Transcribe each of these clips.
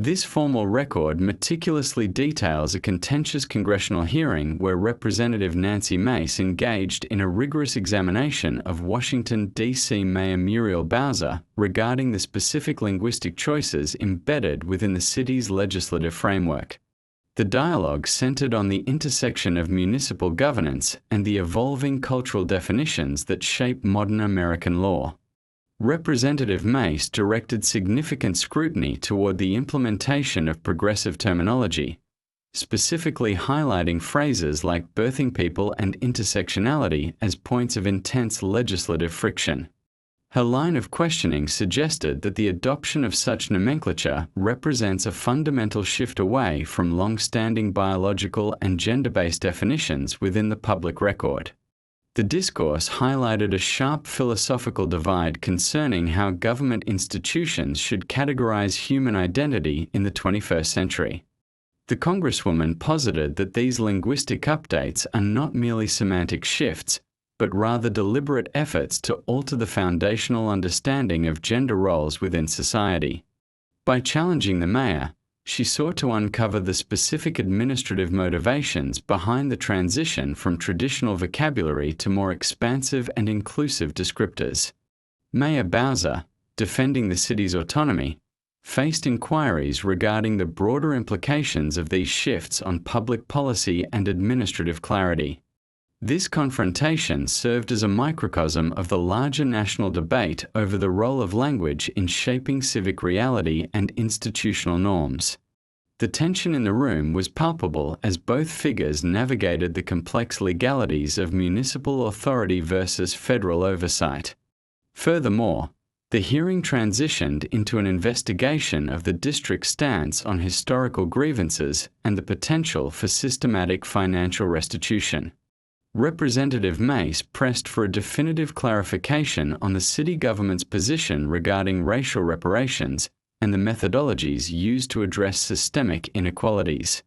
This formal record meticulously details a contentious congressional hearing where Representative Nancy Mace engaged in a rigorous examination of Washington, D.C. Mayor Muriel Bowser regarding the specific linguistic choices embedded within the city's legislative framework. The dialogue centered on the intersection of municipal governance and the evolving cultural definitions that shape modern American law. Representative Mace directed significant scrutiny toward the implementation of progressive terminology, specifically highlighting phrases like birthing people and intersectionality as points of intense legislative friction. Her line of questioning suggested that the adoption of such nomenclature represents a fundamental shift away from long-standing biological and gender-based definitions within the public record. The discourse highlighted a sharp philosophical divide concerning how government institutions should categorize human identity in the 21st century. The Congresswoman posited that these linguistic updates are not merely semantic shifts, but rather deliberate efforts to alter the foundational understanding of gender roles within society. By challenging the mayor, she sought to uncover the specific administrative motivations behind the transition from traditional vocabulary to more expansive and inclusive descriptors. Mayor Bowser, defending the city's autonomy, faced inquiries regarding the broader implications of these shifts on public policy and administrative clarity. This confrontation served as a microcosm of the larger national debate over the role of language in shaping civic reality and institutional norms. The tension in the room was palpable as both figures navigated the complex legalities of municipal authority versus federal oversight. Furthermore, the hearing transitioned into an investigation of the district's stance on historical grievances and the potential for systematic financial restitution. Representative Mace pressed for a definitive clarification on the city government's position regarding racial reparations and the methodologies used to address systemic inequalities.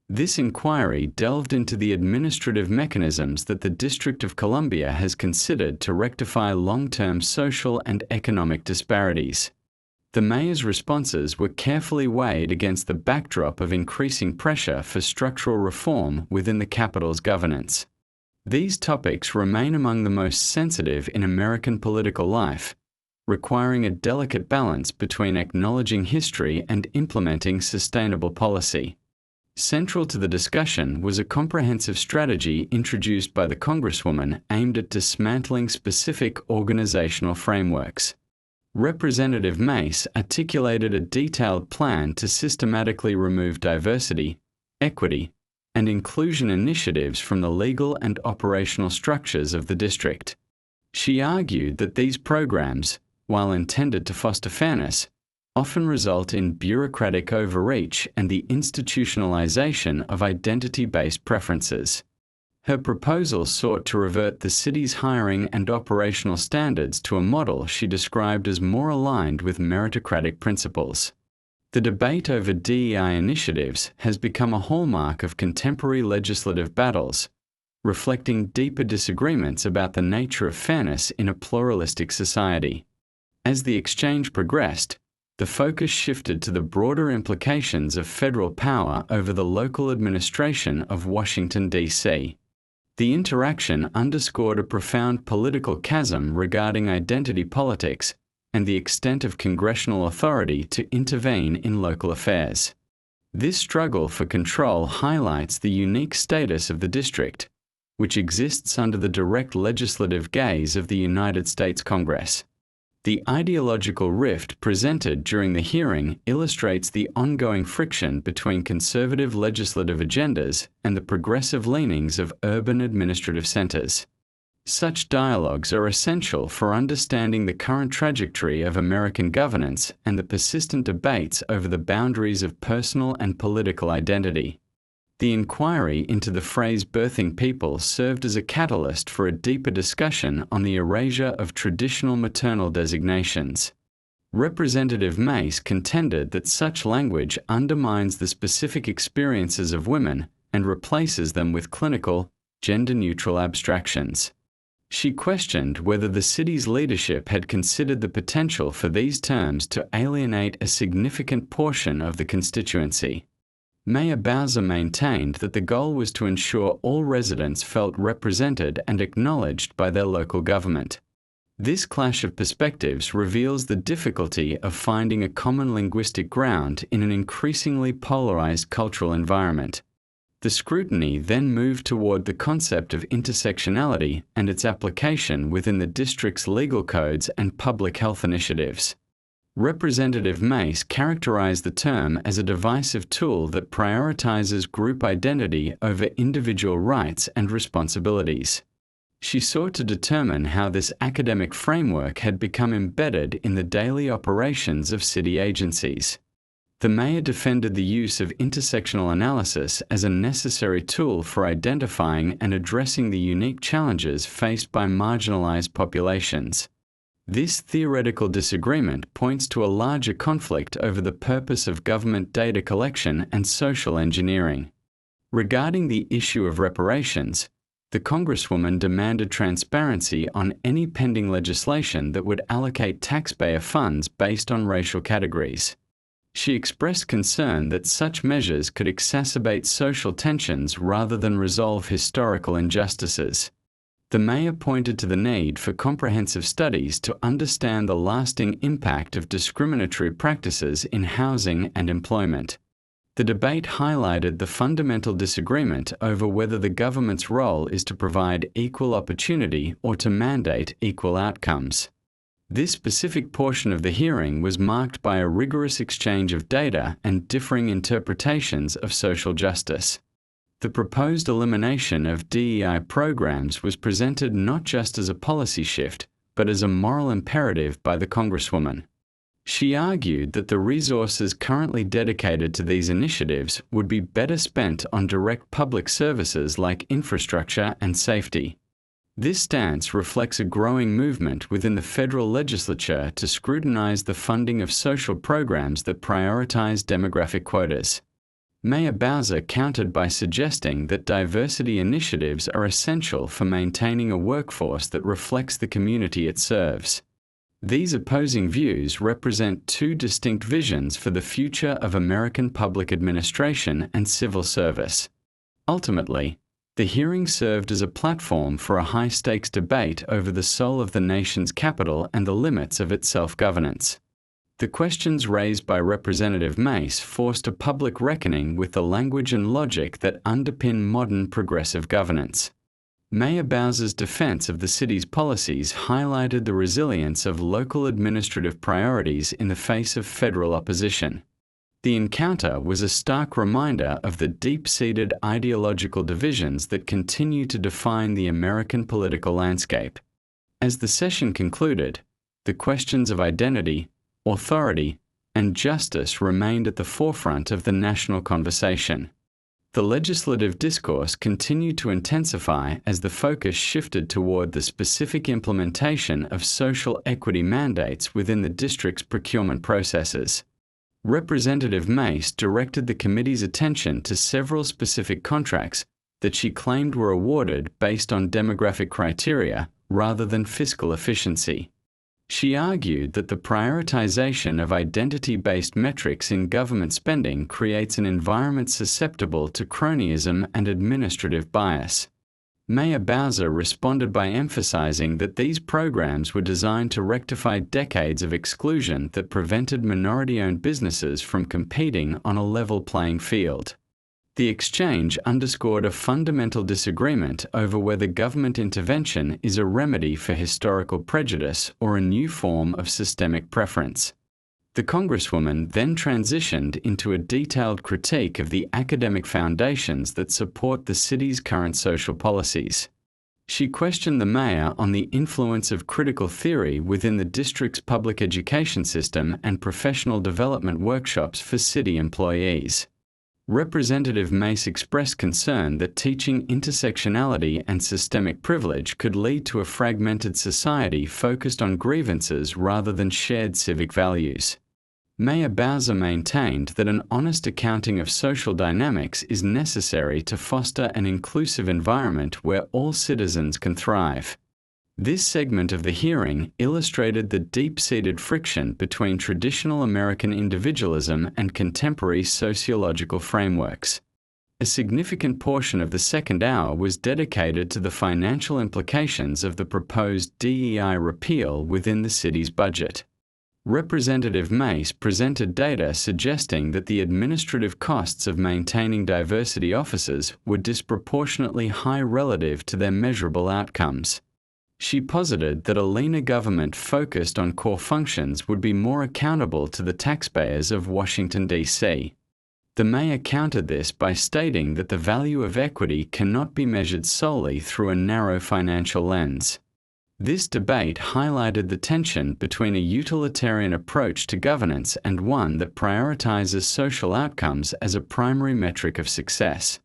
This inquiry delved into the administrative mechanisms that the District of Columbia has considered to rectify long-term social and economic disparities. The mayor's responses were carefully weighed against the backdrop of increasing pressure for structural reform within the capital's governance. These topics remain among the most sensitive in American political life, requiring a delicate balance between acknowledging history and implementing sustainable policy. Central to the discussion was a comprehensive strategy introduced by the Congresswoman aimed at dismantling specific organizational frameworks. Representative Mace articulated a detailed plan to systematically remove diversity, equity, and inclusion initiatives from the legal and operational structures of the district. She argued that these programs, while intended to foster fairness, often result in bureaucratic overreach and the institutionalization of identity-based preferences. Her proposal sought to revert the city's hiring and operational standards to a model she described as more aligned with meritocratic principles. The debate over DEI initiatives has become a hallmark of contemporary legislative battles, reflecting deeper disagreements about the nature of fairness in a pluralistic society. As the exchange progressed, the focus shifted to the broader implications of federal power over the local administration of Washington, D.C. The interaction underscored a profound political chasm regarding identity politics and the extent of congressional authority to intervene in local affairs. This struggle for control highlights the unique status of the district, which exists under the direct legislative gaze of the United States Congress. The ideological rift presented during the hearing illustrates the ongoing friction between conservative legislative agendas and the progressive leanings of urban administrative centers. Such dialogues are essential for understanding the current trajectory of American governance and the persistent debates over the boundaries of personal and political identity. The inquiry into the phrase birthing people served as a catalyst for a deeper discussion on the erasure of traditional maternal designations. Representative Mace contended that such language undermines the specific experiences of women and replaces them with clinical, gender-neutral abstractions. She questioned whether the city's leadership had considered the potential for these terms to alienate a significant portion of the constituency. Mayor Bowser maintained that the goal was to ensure all residents felt represented and acknowledged by their local government. This clash of perspectives reveals the difficulty of finding a common linguistic ground in an increasingly polarized cultural environment. The scrutiny then moved toward the concept of intersectionality and its application within the district's legal codes and public health initiatives. Representative Mace characterized the term as a divisive tool that prioritizes group identity over individual rights and responsibilities. She sought to determine how this academic framework had become embedded in the daily operations of city agencies. The mayor defended the use of intersectional analysis as a necessary tool for identifying and addressing the unique challenges faced by marginalized populations. This theoretical disagreement points to a larger conflict over the purpose of government data collection and social engineering. Regarding the issue of reparations, the Congresswoman demanded transparency on any pending legislation that would allocate taxpayer funds based on racial categories. She expressed concern that such measures could exacerbate social tensions rather than resolve historical injustices. The mayor pointed to the need for comprehensive studies to understand the lasting impact of discriminatory practices in housing and employment. The debate highlighted the fundamental disagreement over whether the government's role is to provide equal opportunity or to mandate equal outcomes. This specific portion of the hearing was marked by a rigorous exchange of data and differing interpretations of social justice. The proposed elimination of DEI programs was presented not just as a policy shift, but as a moral imperative by the Congresswoman. She argued that the resources currently dedicated to these initiatives would be better spent on direct public services like infrastructure and safety. This stance reflects a growing movement within the federal legislature to scrutinize the funding of social programs that prioritize demographic quotas. Mayor Bowser countered by suggesting that diversity initiatives are essential for maintaining a workforce that reflects the community it serves. These opposing views represent two distinct visions for the future of American public administration and civil service. Ultimately, the hearing served as a platform for a high-stakes debate over the soul of the nation's capital and the limits of its self-governance. The questions raised by Representative Mace forced a public reckoning with the language and logic that underpin modern progressive governance. Mayor Bowser's defense of the city's policies highlighted the resilience of local administrative priorities in the face of federal opposition. The encounter was a stark reminder of the deep-seated ideological divisions that continue to define the American political landscape. As the session concluded, the questions of identity, authority, and justice remained at the forefront of the national conversation. The legislative discourse continued to intensify as the focus shifted toward the specific implementation of social equity mandates within the district's procurement processes. Representative Mace directed the committee's attention to several specific contracts that she claimed were awarded based on demographic criteria rather than fiscal efficiency. She argued that the prioritization of identity-based metrics in government spending creates an environment susceptible to cronyism and administrative bias. Mayor Bowser responded by emphasizing that these programs were designed to rectify decades of exclusion that prevented minority-owned businesses from competing on a level playing field. The exchange underscored a fundamental disagreement over whether government intervention is a remedy for historical prejudice or a new form of systemic preference. The Congresswoman then transitioned into a detailed critique of the academic foundations that support the city's current social policies. She questioned the mayor on the influence of critical theory within the district's public education system and professional development workshops for city employees. Representative Mace expressed concern that teaching intersectionality and systemic privilege could lead to a fragmented society focused on grievances rather than shared civic values. Mayor Bowser maintained that an honest accounting of social dynamics is necessary to foster an inclusive environment where all citizens can thrive. This segment of the hearing illustrated the deep-seated friction between traditional American individualism and contemporary sociological frameworks. A significant portion of the second hour was dedicated to the financial implications of the proposed DEI repeal within the city's budget. Representative Mace presented data suggesting that the administrative costs of maintaining diversity officers were disproportionately high relative to their measurable outcomes. She posited that a leaner government focused on core functions would be more accountable to the taxpayers of Washington, D.C. The mayor countered this by stating that the value of equity cannot be measured solely through a narrow financial lens. This debate highlighted the tension between a utilitarian approach to governance and one that prioritizes social outcomes as a primary metric of success.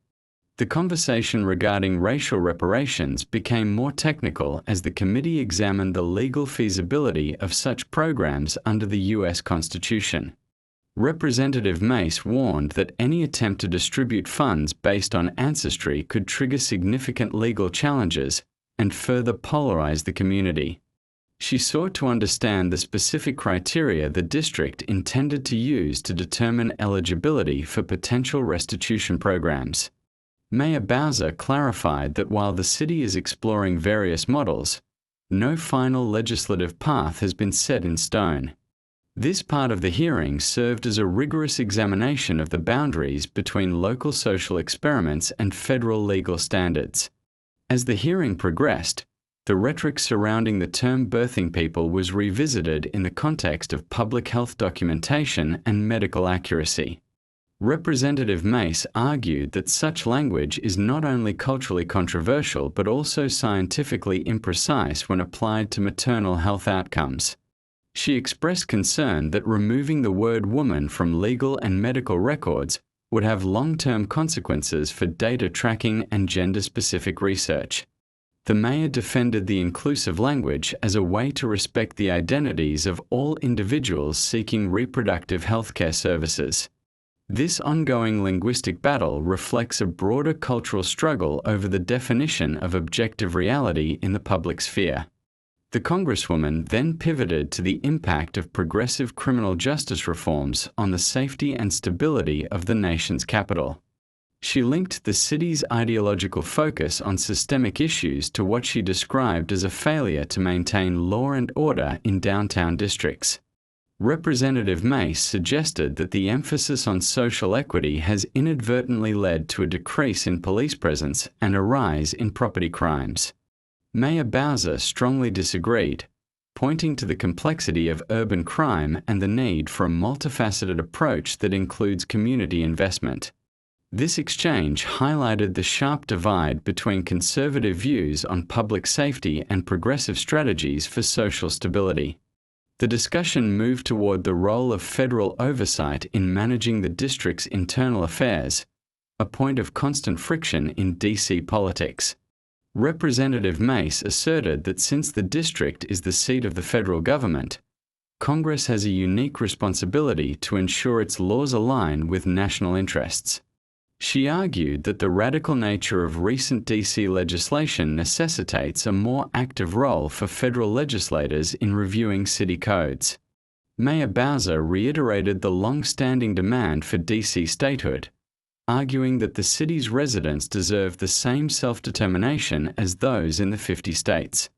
The conversation regarding racial reparations became more technical as the committee examined the legal feasibility of such programs under the U.S. Constitution. Representative Mace warned that any attempt to distribute funds based on ancestry could trigger significant legal challenges and further polarize the community. She sought to understand the specific criteria the district intended to use to determine eligibility for potential restitution programs. Mayor Bowser clarified that while the city is exploring various models, no final legislative path has been set in stone. This part of the hearing served as a rigorous examination of the boundaries between local social experiments and federal legal standards. As the hearing progressed, the rhetoric surrounding the term birthing people was revisited in the context of public health documentation and medical accuracy. Representative Mace argued that such language is not only culturally controversial but also scientifically imprecise when applied to maternal health outcomes. She expressed concern that removing the word woman from legal and medical records would have long-term consequences for data tracking and gender-specific research. The mayor defended the inclusive language as a way to respect the identities of all individuals seeking reproductive healthcare services. This ongoing linguistic battle reflects a broader cultural struggle over the definition of objective reality in the public sphere. The Congresswoman then pivoted to the impact of progressive criminal justice reforms on the safety and stability of the nation's capital. She linked the city's ideological focus on systemic issues to what she described as a failure to maintain law and order in downtown districts. Representative Mace suggested that the emphasis on social equity has inadvertently led to a decrease in police presence and a rise in property crimes. Mayor Bowser strongly disagreed, pointing to the complexity of urban crime and the need for a multifaceted approach that includes community investment. This exchange highlighted the sharp divide between conservative views on public safety and progressive strategies for social stability. The discussion moved toward the role of federal oversight in managing the district's internal affairs, a point of constant friction in D.C. politics. Representative Mace asserted that since the district is the seat of the federal government, Congress has a unique responsibility to ensure its laws align with national interests. She argued that the radical nature of recent D.C. legislation necessitates a more active role for federal legislators in reviewing city codes. Mayor Bowser reiterated the long-standing demand for D.C. statehood, arguing that the city's residents deserve the same self-determination as those in the 50 states.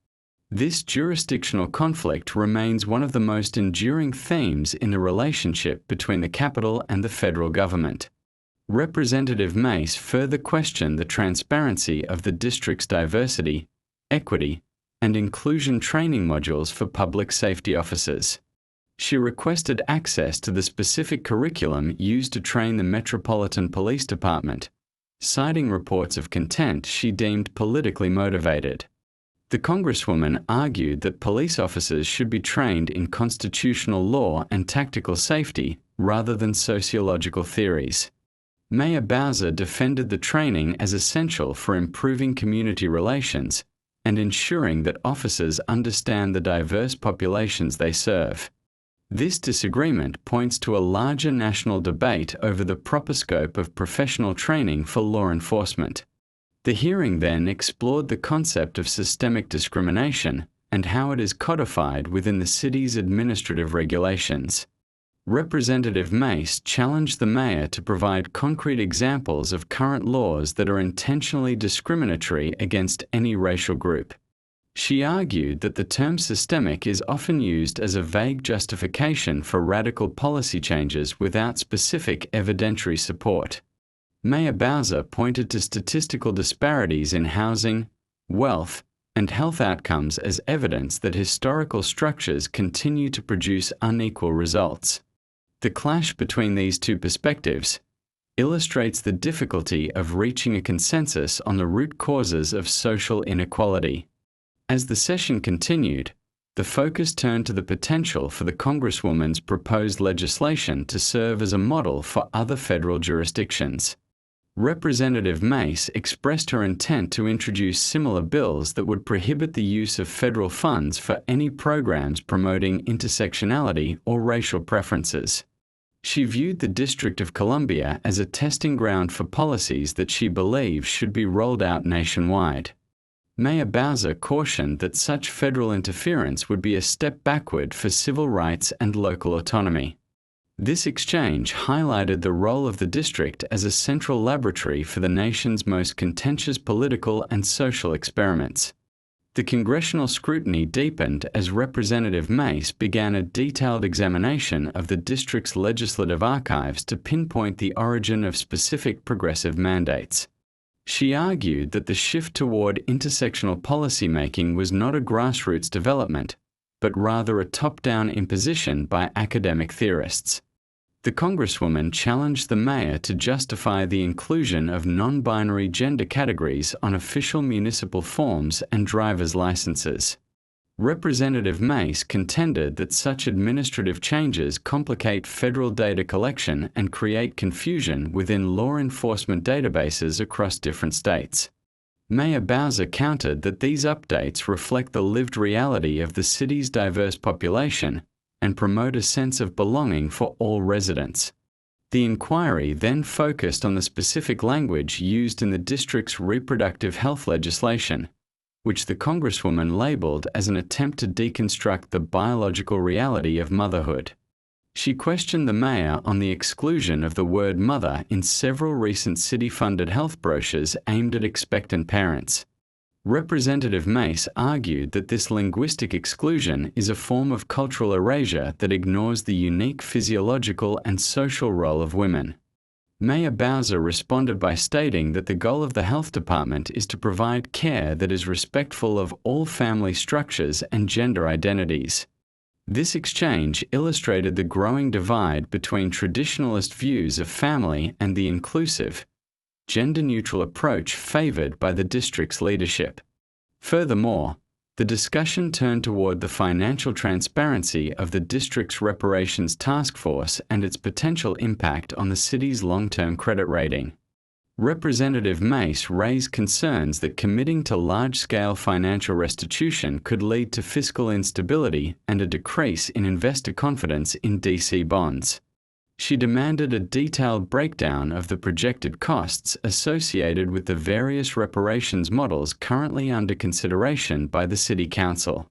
This jurisdictional conflict remains one of the most enduring themes in the relationship between the capital and the federal government. Representative Mace further questioned the transparency of the district's diversity, equity, and inclusion training modules for public safety officers. She requested access to the specific curriculum used to train the Metropolitan Police Department, citing reports of contempt she deemed politically motivated. The Congresswoman argued that police officers should be trained in constitutional law and tactical safety rather than sociological theories. Mayor Bowser defended the training as essential for improving community relations and ensuring that officers understand the diverse populations they serve. This disagreement points to a larger national debate over the proper scope of professional training for law enforcement. The hearing then explored the concept of systemic discrimination and how it is codified within the city's administrative regulations. Representative Mace challenged the mayor to provide concrete examples of current laws that are intentionally discriminatory against any racial group. She argued that the term systemic is often used as a vague justification for radical policy changes without specific evidentiary support. Mayor Bowser pointed to statistical disparities in housing, wealth, and health outcomes as evidence that historical structures continue to produce unequal results. The clash between these two perspectives illustrates the difficulty of reaching a consensus on the root causes of social inequality. As the session continued, the focus turned to the potential for the Congresswoman's proposed legislation to serve as a model for other federal jurisdictions. Representative Mace expressed her intent to introduce similar bills that would prohibit the use of federal funds for any programs promoting intersectionality or racial preferences. She viewed the District of Columbia as a testing ground for policies that she believes should be rolled out nationwide. Mayor Bowser cautioned that such federal interference would be a step backward for civil rights and local autonomy. This exchange highlighted the role of the district as a central laboratory for the nation's most contentious political and social experiments. The congressional scrutiny deepened as Representative Mace began a detailed examination of the district's legislative archives to pinpoint the origin of specific progressive mandates. She argued that the shift toward intersectional policymaking was not a grassroots development, but rather a top-down imposition by academic theorists. The Congresswoman challenged the mayor to justify the inclusion of non-binary gender categories on official municipal forms and driver's licenses. Representative Mace contended that such administrative changes complicate federal data collection and create confusion within law enforcement databases across different states. Mayor Bowser countered that these updates reflect the lived reality of the city's diverse population and promote a sense of belonging for all residents. The inquiry then focused on the specific language used in the district's reproductive health legislation, which the Congresswoman labeled as an attempt to deconstruct the biological reality of motherhood. She questioned the mayor on the exclusion of the word mother in several recent city-funded health brochures aimed at expectant parents. Representative Mace argued that this linguistic exclusion is a form of cultural erasure that ignores the unique physiological and social role of women. Mayor Bowser responded by stating that the goal of the health department is to provide care that is respectful of all family structures and gender identities. This exchange illustrated the growing divide between traditionalist views of family and the inclusive, gender-neutral approach favored by the district's leadership. Furthermore, the discussion turned toward the financial transparency of the district's reparations task force and its potential impact on the city's long-term credit rating. Representative Mace raised concerns that committing to large-scale financial restitution could lead to fiscal instability and a decrease in investor confidence in DC bonds. She demanded a detailed breakdown of the projected costs associated with the various reparations models currently under consideration by the City Council.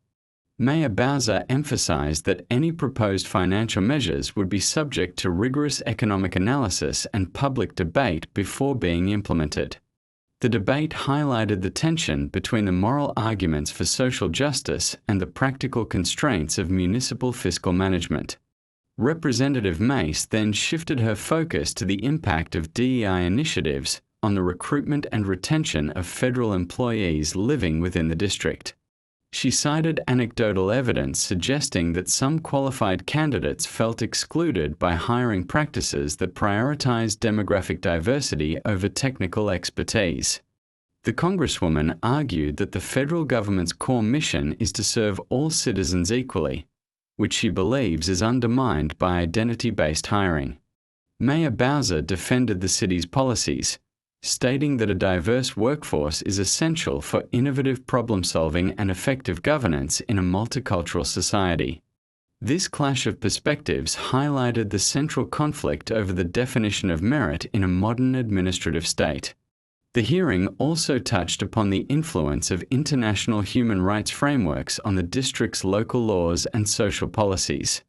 Mayor Bowser emphasized that any proposed financial measures would be subject to rigorous economic analysis and public debate before being implemented. The debate highlighted the tension between the moral arguments for social justice and the practical constraints of municipal fiscal management. Representative Mace then shifted her focus to the impact of DEI initiatives on the recruitment and retention of federal employees living within the district. She cited anecdotal evidence suggesting that some qualified candidates felt excluded by hiring practices that prioritize demographic diversity over technical expertise. The Congresswoman argued that the federal government's core mission is to serve all citizens equally, which she believes is undermined by identity-based hiring. Mayor Bowser defended the city's policies, stating that a diverse workforce is essential for innovative problem-solving and effective governance in a multicultural society. This clash of perspectives highlighted the central conflict over the definition of merit in a modern administrative state. The hearing also touched upon the influence of international human rights frameworks on the district's local laws and social policies.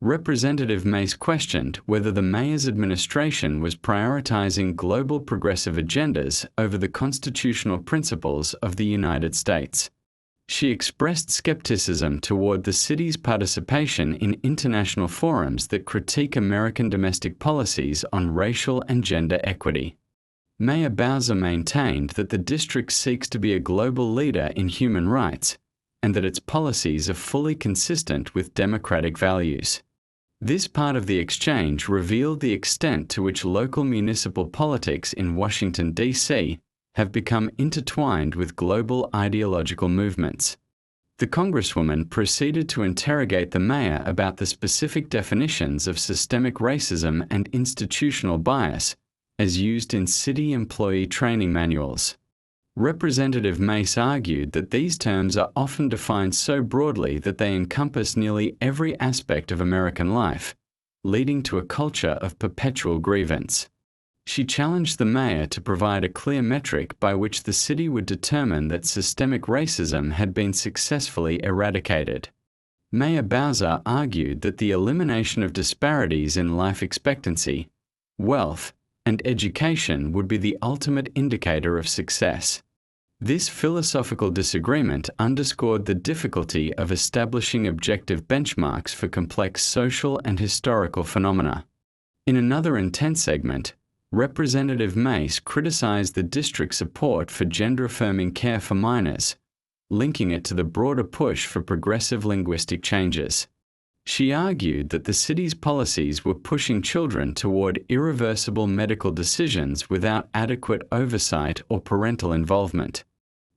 Representative Mace questioned whether the mayor's administration was prioritizing global progressive agendas over the constitutional principles of the United States. She expressed skepticism toward the city's participation in international forums that critique American domestic policies on racial and gender equity. Mayor Bowser maintained that the district seeks to be a global leader in human rights and that its policies are fully consistent with democratic values. This part of the exchange revealed the extent to which local municipal politics in Washington, D.C. have become intertwined with global ideological movements. The Congresswoman proceeded to interrogate the mayor about the specific definitions of systemic racism and institutional bias as used in city employee training manuals. Representative Mace argued that these terms are often defined so broadly that they encompass nearly every aspect of American life, leading to a culture of perpetual grievance. She challenged the mayor to provide a clear metric by which the city would determine that systemic racism had been successfully eradicated. Mayor Bowser argued that the elimination of disparities in life expectancy, wealth, and education would be the ultimate indicator of success. This philosophical disagreement underscored the difficulty of establishing objective benchmarks for complex social and historical phenomena. In another intense segment, Representative Mace criticized the district's support for gender-affirming care for minors, linking it to the broader push for progressive linguistic changes. She argued that the city's policies were pushing children toward irreversible medical decisions without adequate oversight or parental involvement.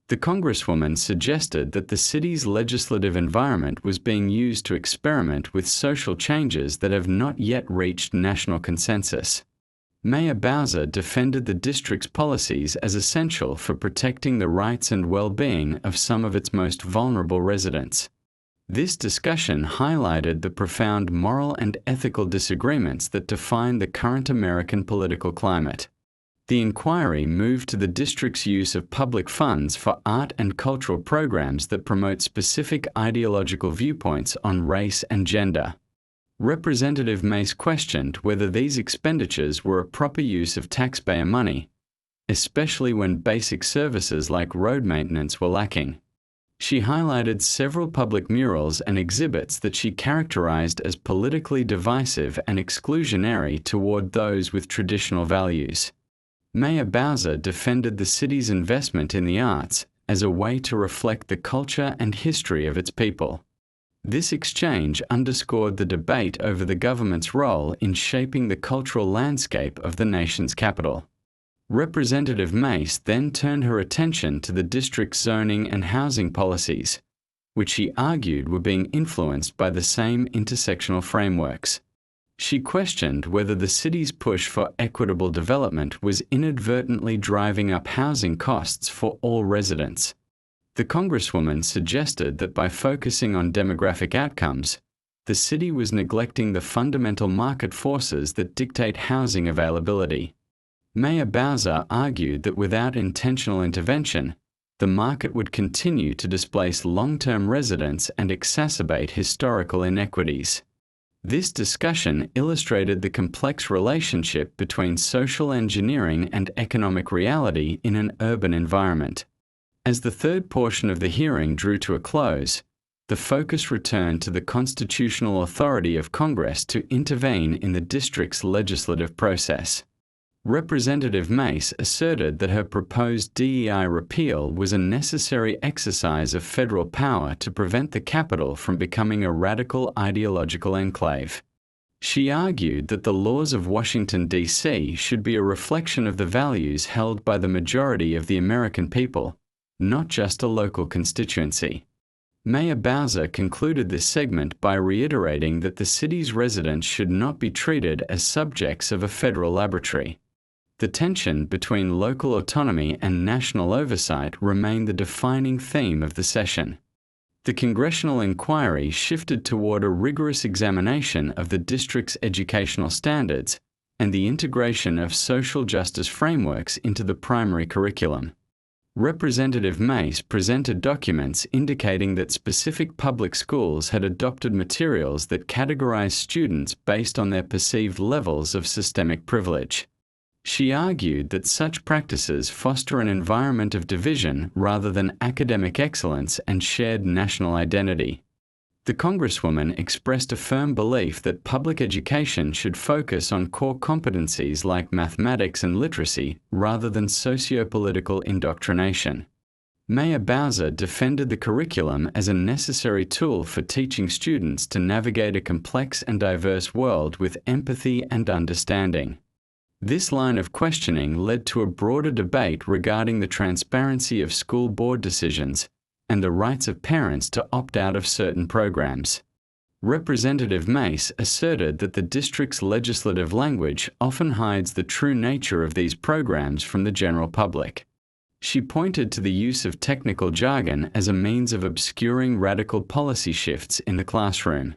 The Congresswoman suggested that the city's legislative environment was being used to experiment with social changes that have not yet reached national consensus. Mayor Bowser defended the district's policies as essential for protecting the rights and well-being of some of its most vulnerable residents. This discussion highlighted the profound moral and ethical disagreements that define the current American political climate. The inquiry moved to the district's use of public funds for art and cultural programs that promote specific ideological viewpoints on race and gender. Representative Mace questioned whether these expenditures were a proper use of taxpayer money, especially when basic services like road maintenance were lacking. She highlighted several public murals and exhibits that she characterized as politically divisive and exclusionary toward those with traditional values. Mayor Bowser defended the city's investment in the arts as a way to reflect the culture and history of its people. This exchange underscored the debate over the government's role in shaping the cultural landscape of the nation's capital. Representative Mace then turned her attention to the district's zoning and housing policies, which she argued were being influenced by the same intersectional frameworks. She questioned whether the city's push for equitable development was inadvertently driving up housing costs for all residents. The Congresswoman suggested that by focusing on demographic outcomes, the city was neglecting the fundamental market forces that dictate housing availability. Mayor Bowser argued that without intentional intervention, the market would continue to displace long-term residents and exacerbate historical inequities. This discussion illustrated the complex relationship between social engineering and economic reality in an urban environment. As the third portion of the hearing drew to a close, the focus returned to the constitutional authority of Congress to intervene in the district's legislative process. Representative Mace asserted that her proposed DEI repeal was a necessary exercise of federal power to prevent the Capitol from becoming a radical ideological enclave. She argued that the laws of Washington, D.C. should be a reflection of the values held by the majority of the American people, not just a local constituency. Mayor Bowser concluded this segment by reiterating that the city's residents should not be treated as subjects of a federal laboratory. The tension between local autonomy and national oversight remained the defining theme of the session. The congressional inquiry shifted toward a rigorous examination of the district's educational standards and the integration of social justice frameworks into the primary curriculum. Representative Mace presented documents indicating that specific public schools had adopted materials that categorized students based on their perceived levels of systemic privilege. She argued that such practices foster an environment of division rather than academic excellence and shared national identity. The Congresswoman expressed a firm belief that public education should focus on core competencies like mathematics and literacy rather than socio-political indoctrination. Mayor Bowser defended the curriculum as a necessary tool for teaching students to navigate a complex and diverse world with empathy and understanding. This line of questioning led to a broader debate regarding the transparency of school board decisions and the rights of parents to opt out of certain programs. Representative Mace asserted that the district's legislative language often hides the true nature of these programs from the general public. She pointed to the use of technical jargon as a means of obscuring radical policy shifts in the classroom.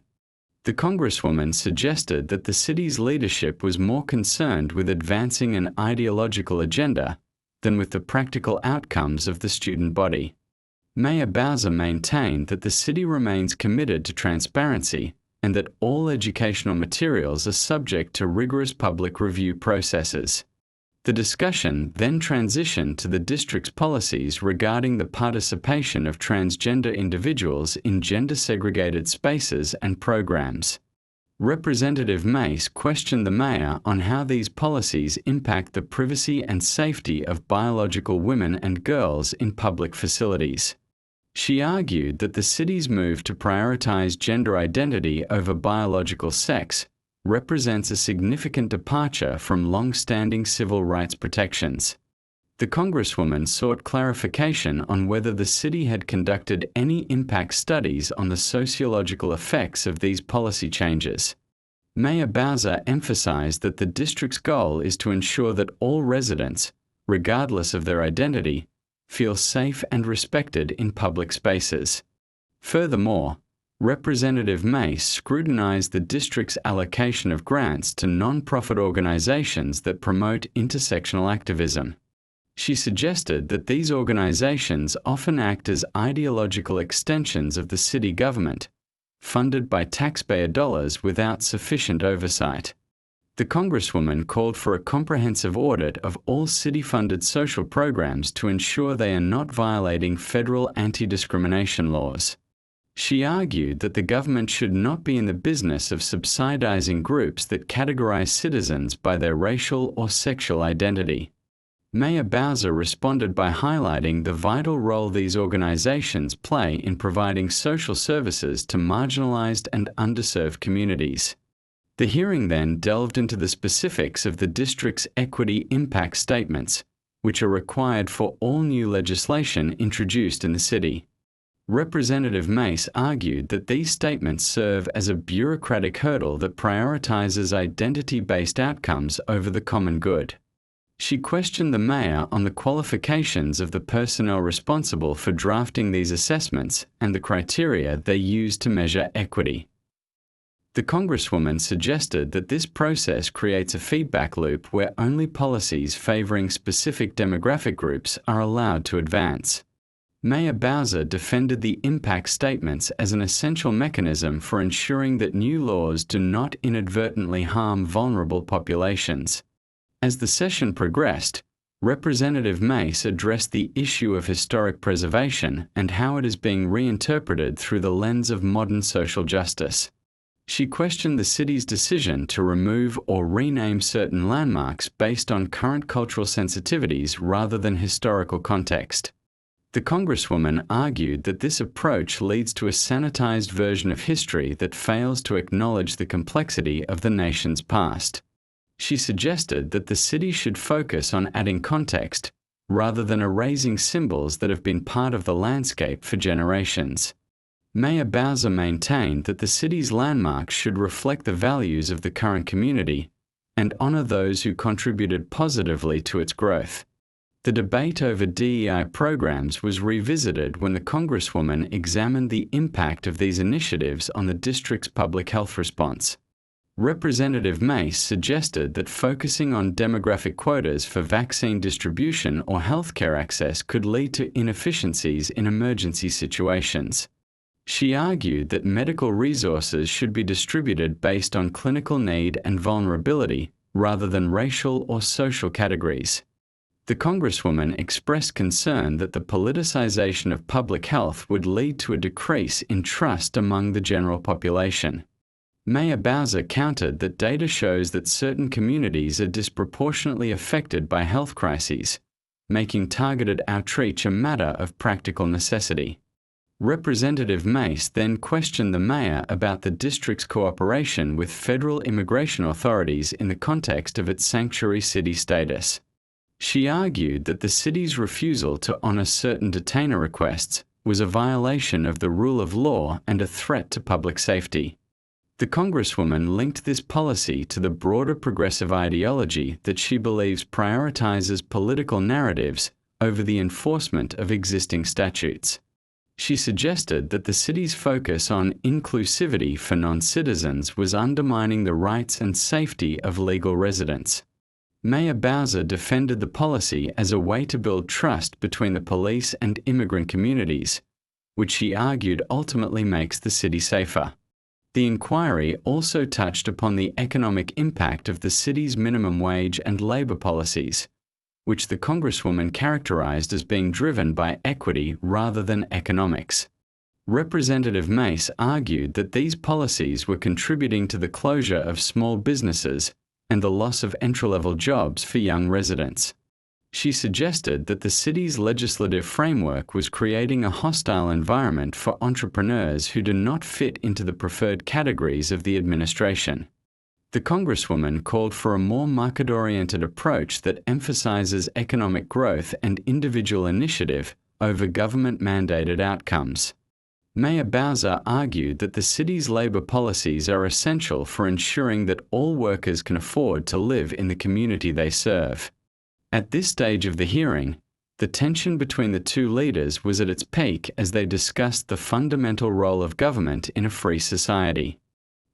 The Congresswoman suggested that the city's leadership was more concerned with advancing an ideological agenda than with the practical outcomes of the student body. Mayor Bowser maintained that the city remains committed to transparency and that all educational materials are subject to rigorous public review processes. The discussion then transitioned to the district's policies regarding the participation of transgender individuals in gender-segregated spaces and programs. Representative Mace questioned the mayor on how these policies impact the privacy and safety of biological women and girls in public facilities. She argued that the city's move to prioritize gender identity over biological sex represents a significant departure from long-standing civil rights protections. The Congresswoman sought clarification on whether the city had conducted any impact studies on the sociological effects of these policy changes. Mayor Bowser emphasized that the district's goal is to ensure that all residents, regardless of their identity, feel safe and respected in public spaces. Furthermore, Representative Mace scrutinized the district's allocation of grants to non-profit organizations that promote intersectional activism. She suggested that these organizations often act as ideological extensions of the city government, funded by taxpayer dollars without sufficient oversight. The Congresswoman called for a comprehensive audit of all city-funded social programs to ensure they are not violating federal anti-discrimination laws. She argued that the government should not be in the business of subsidizing groups that categorize citizens by their racial or sexual identity. Mayor Bowser responded by highlighting the vital role these organizations play in providing social services to marginalized and underserved communities. The hearing then delved into the specifics of the district's equity impact statements, which are required for all new legislation introduced in the city. Representative Mace argued that these statements serve as a bureaucratic hurdle that prioritizes identity-based outcomes over the common good. She questioned the mayor on the qualifications of the personnel responsible for drafting these assessments and the criteria they use to measure equity. The Congresswoman suggested that this process creates a feedback loop where only policies favoring specific demographic groups are allowed to advance. Mayor Bowser defended the impact statements as an essential mechanism for ensuring that new laws do not inadvertently harm vulnerable populations. As the session progressed, Representative Mace addressed the issue of historic preservation and how it is being reinterpreted through the lens of modern social justice. She questioned the city's decision to remove or rename certain landmarks based on current cultural sensitivities rather than historical context. The Congresswoman argued that this approach leads to a sanitized version of history that fails to acknowledge the complexity of the nation's past. She suggested that the city should focus on adding context rather than erasing symbols that have been part of the landscape for generations. Mayor Bowser maintained that the city's landmarks should reflect the values of the current community and honor those who contributed positively to its growth. The debate over DEI programs was revisited when the Congresswoman examined the impact of these initiatives on the district's public health response. Representative Mace suggested that focusing on demographic quotas for vaccine distribution or healthcare access could lead to inefficiencies in emergency situations. She argued that medical resources should be distributed based on clinical need and vulnerability rather than racial or social categories. The Congresswoman expressed concern that the politicization of public health would lead to a decrease in trust among the general population. Mayor Bowser countered that data shows that certain communities are disproportionately affected by health crises, making targeted outreach a matter of practical necessity. Representative Mace then questioned the mayor about the district's cooperation with federal immigration authorities in the context of its sanctuary city status. She argued that the city's refusal to honor certain detainer requests was a violation of the rule of law and a threat to public safety. The Congresswoman linked this policy to the broader progressive ideology that she believes prioritizes political narratives over the enforcement of existing statutes. She suggested that the city's focus on inclusivity for non-citizens was undermining the rights and safety of legal residents. Mayor Bowser defended the policy as a way to build trust between the police and immigrant communities, which she argued ultimately makes the city safer. The inquiry also touched upon the economic impact of the city's minimum wage and labor policies, which the Congresswoman characterized as being driven by equity rather than economics. Representative Mace argued that these policies were contributing to the closure of small businesses and the loss of entry-level jobs for young residents. She suggested that the city's legislative framework was creating a hostile environment for entrepreneurs who do not fit into the preferred categories of the administration. The Congresswoman called for a more market-oriented approach that emphasizes economic growth and individual initiative over government-mandated outcomes. Mayor Bowser argued that the city's labor policies are essential for ensuring that all workers can afford to live in the community they serve. At this stage of the hearing, the tension between the two leaders was at its peak as they discussed the fundamental role of government in a free society.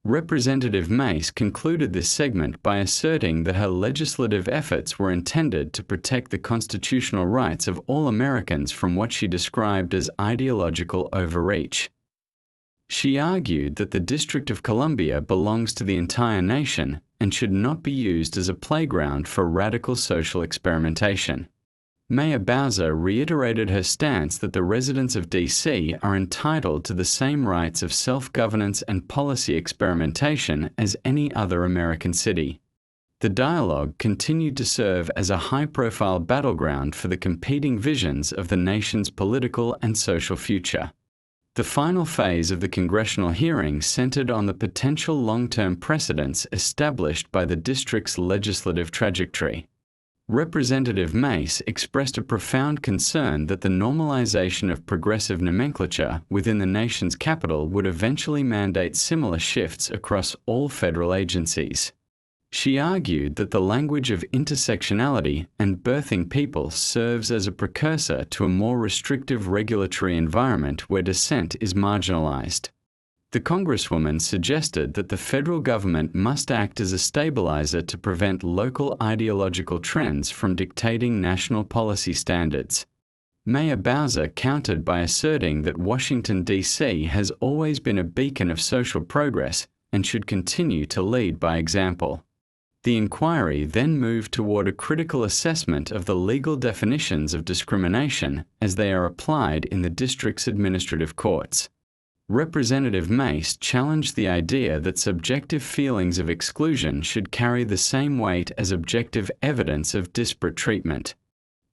Representative Mace concluded this segment by asserting that her legislative efforts were intended to protect the constitutional rights of all Americans from what she described as ideological overreach. She argued that the District of Columbia belongs to the entire nation and should not be used as a playground for radical social experimentation. Mayor Bowser reiterated her stance that the residents of D.C. are entitled to the same rights of self-governance and policy experimentation as any other American city. The dialogue continued to serve as a high-profile battleground for the competing visions of the nation's political and social future. The final phase of the congressional hearing centered on the potential long-term precedents established by the district's legislative trajectory. Representative Mace expressed a profound concern that the normalization of progressive nomenclature within the nation's capital would eventually mandate similar shifts across all federal agencies. She argued that the language of intersectionality and birthing people serves as a precursor to a more restrictive regulatory environment where dissent is marginalized. The Congresswoman suggested that the federal government must act as a stabilizer to prevent local ideological trends from dictating national policy standards. Mayor Bowser countered by asserting that Washington, D.C. has always been a beacon of social progress and should continue to lead by example. The inquiry then moved toward a critical assessment of the legal definitions of discrimination as they are applied in the district's administrative courts. Representative Mace challenged the idea that subjective feelings of exclusion should carry the same weight as objective evidence of disparate treatment.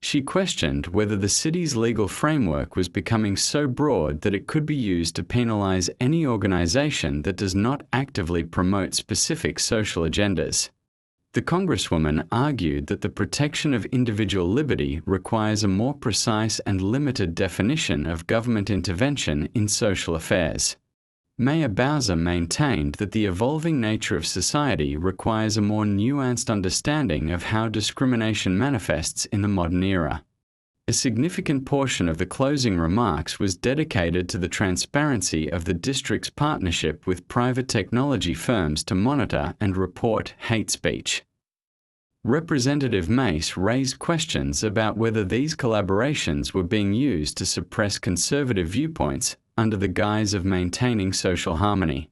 She questioned whether the city's legal framework was becoming so broad that it could be used to penalize any organization that does not actively promote specific social agendas. The Congresswoman argued that the protection of individual liberty requires a more precise and limited definition of government intervention in social affairs. Mayor Bowser maintained that the evolving nature of society requires a more nuanced understanding of how discrimination manifests in the modern era. A significant portion of the closing remarks was dedicated to the transparency of the district's partnership with private technology firms to monitor and report hate speech. Representative Mace raised questions about whether these collaborations were being used to suppress conservative viewpoints under the guise of maintaining social harmony.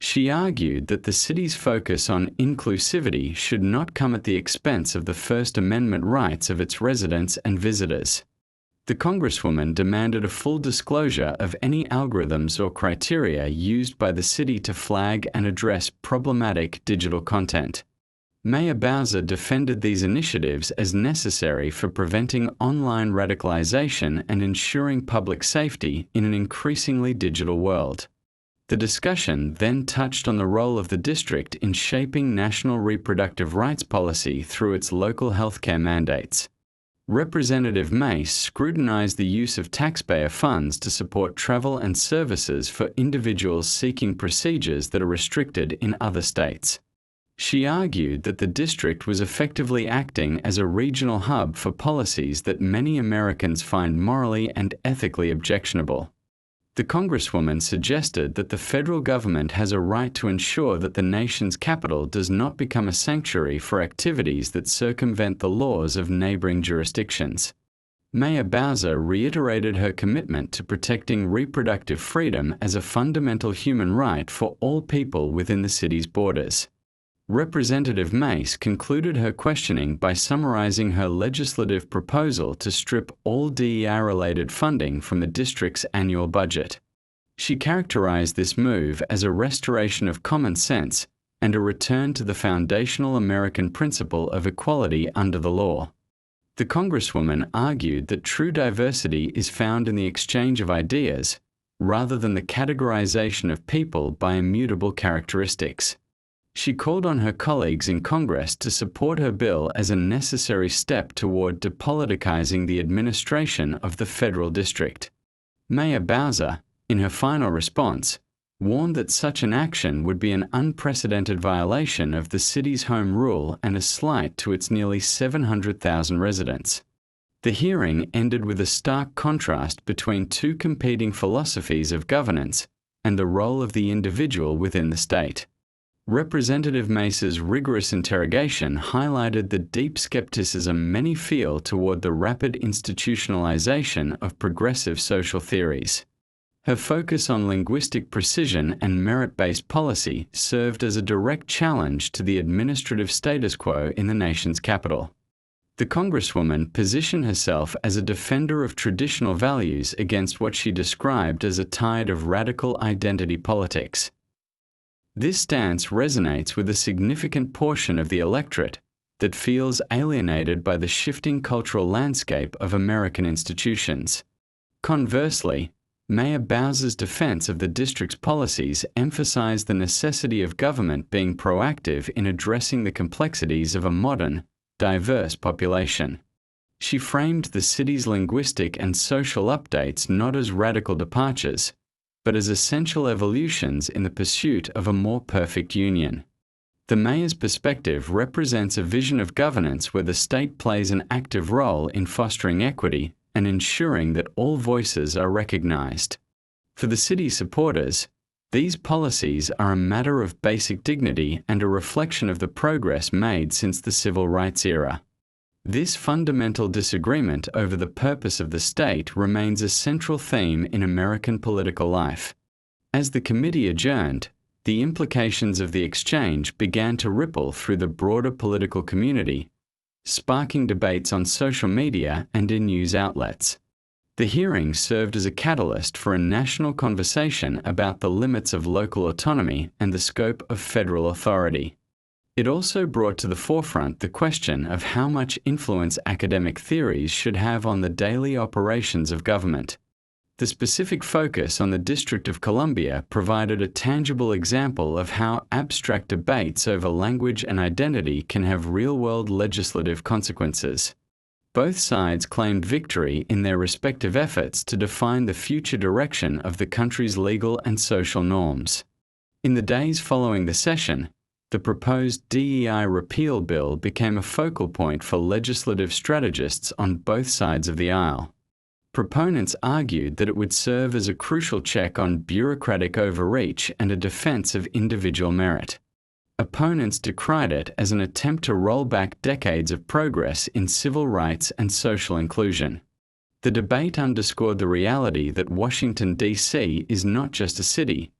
She argued that the city's focus on inclusivity should not come at the expense of the First Amendment rights of its residents and visitors. The Congresswoman demanded a full disclosure of any algorithms or criteria used by the city to flag and address problematic digital content. Mayor Bowser defended these initiatives as necessary for preventing online radicalization and ensuring public safety in an increasingly digital world. The discussion then touched on the role of the district in shaping national reproductive rights policy through its local healthcare mandates. Representative Mace scrutinized the use of taxpayer funds to support travel and services for individuals seeking procedures that are restricted in other states. She argued that the district was effectively acting as a regional hub for policies that many Americans find morally and ethically objectionable. The Congresswoman suggested that the federal government has a right to ensure that the nation's capital does not become a sanctuary for activities that circumvent the laws of neighboring jurisdictions. Mayor Bowser reiterated her commitment to protecting reproductive freedom as a fundamental human right for all people within the city's borders. Representative Mace concluded her questioning by summarizing her legislative proposal to strip all DEI-related funding from the district's annual budget. She characterized this move as a restoration of common sense and a return to the foundational American principle of equality under the law. The Congresswoman argued that true diversity is found in the exchange of ideas, rather than the categorization of people by immutable characteristics. She called on her colleagues in Congress to support her bill as a necessary step toward depoliticizing the administration of the federal district. Mayor Bowser, in her final response, warned that such an action would be an unprecedented violation of the city's home rule and a slight to its nearly 700,000 residents. The hearing ended with a stark contrast between two competing philosophies of governance and the role of the individual within the state. Representative Mace's rigorous interrogation highlighted the deep skepticism many feel toward the rapid institutionalization of progressive social theories. Her focus on linguistic precision and merit-based policy served as a direct challenge to the administrative status quo in the nation's capital. The Congresswoman positioned herself as a defender of traditional values against what she described as a tide of radical identity politics. This stance resonates with a significant portion of the electorate that feels alienated by the shifting cultural landscape of American institutions. Conversely, Mayor Bowser's defense of the district's policies emphasized the necessity of government being proactive in addressing the complexities of a modern, diverse population. She framed the city's linguistic and social updates not as radical departures, but as essential evolutions in the pursuit of a more perfect union. The mayor's perspective represents a vision of governance where the state plays an active role in fostering equity and ensuring that all voices are recognized. For the city's supporters, these policies are a matter of basic dignity and a reflection of the progress made since the civil rights era. This fundamental disagreement over the purpose of the state remains a central theme in American political life. As the committee adjourned, the implications of the exchange began to ripple through the broader political community, sparking debates on social media and in news outlets. The hearing served as a catalyst for a national conversation about the limits of local autonomy and the scope of federal authority. It also brought to the forefront the question of how much influence academic theories should have on the daily operations of government. The specific focus on the District of Columbia provided a tangible example of how abstract debates over language and identity can have real-world legislative consequences. Both sides claimed victory in their respective efforts to define the future direction of the country's legal and social norms. In the days following the session, The proposed DEI repeal bill became a focal point for legislative strategists on both sides of the aisle. Proponents argued that it would serve as a crucial check on bureaucratic overreach and a defense of individual merit. Opponents decried it as an attempt to roll back decades of progress in civil rights and social inclusion. The debate underscored the reality that Washington, D.C. is not just a city,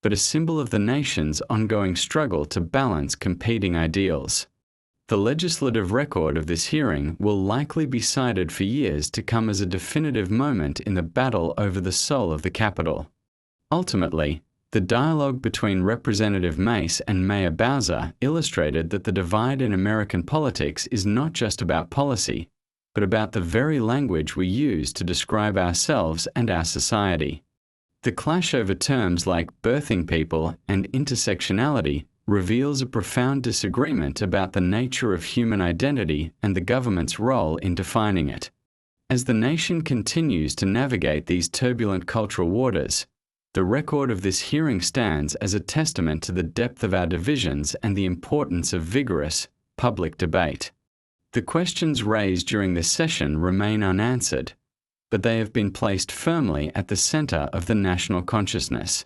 but a symbol of the nation's ongoing struggle to balance competing ideals. The legislative record of this hearing will likely be cited for years to come as a definitive moment in the battle over the soul of the Capitol. Ultimately, the dialogue between Representative Mace and Mayor Bowser illustrated that the divide in American politics is not just about policy, but about the very language we use to describe ourselves and our society. The clash over terms like birthing people and intersectionality reveals a profound disagreement about the nature of human identity and the government's role in defining it. As the nation continues to navigate these turbulent cultural waters, the record of this hearing stands as a testament to the depth of our divisions and the importance of vigorous, public debate. The questions raised during this session remain unanswered, but they have been placed firmly at the center of the national consciousness.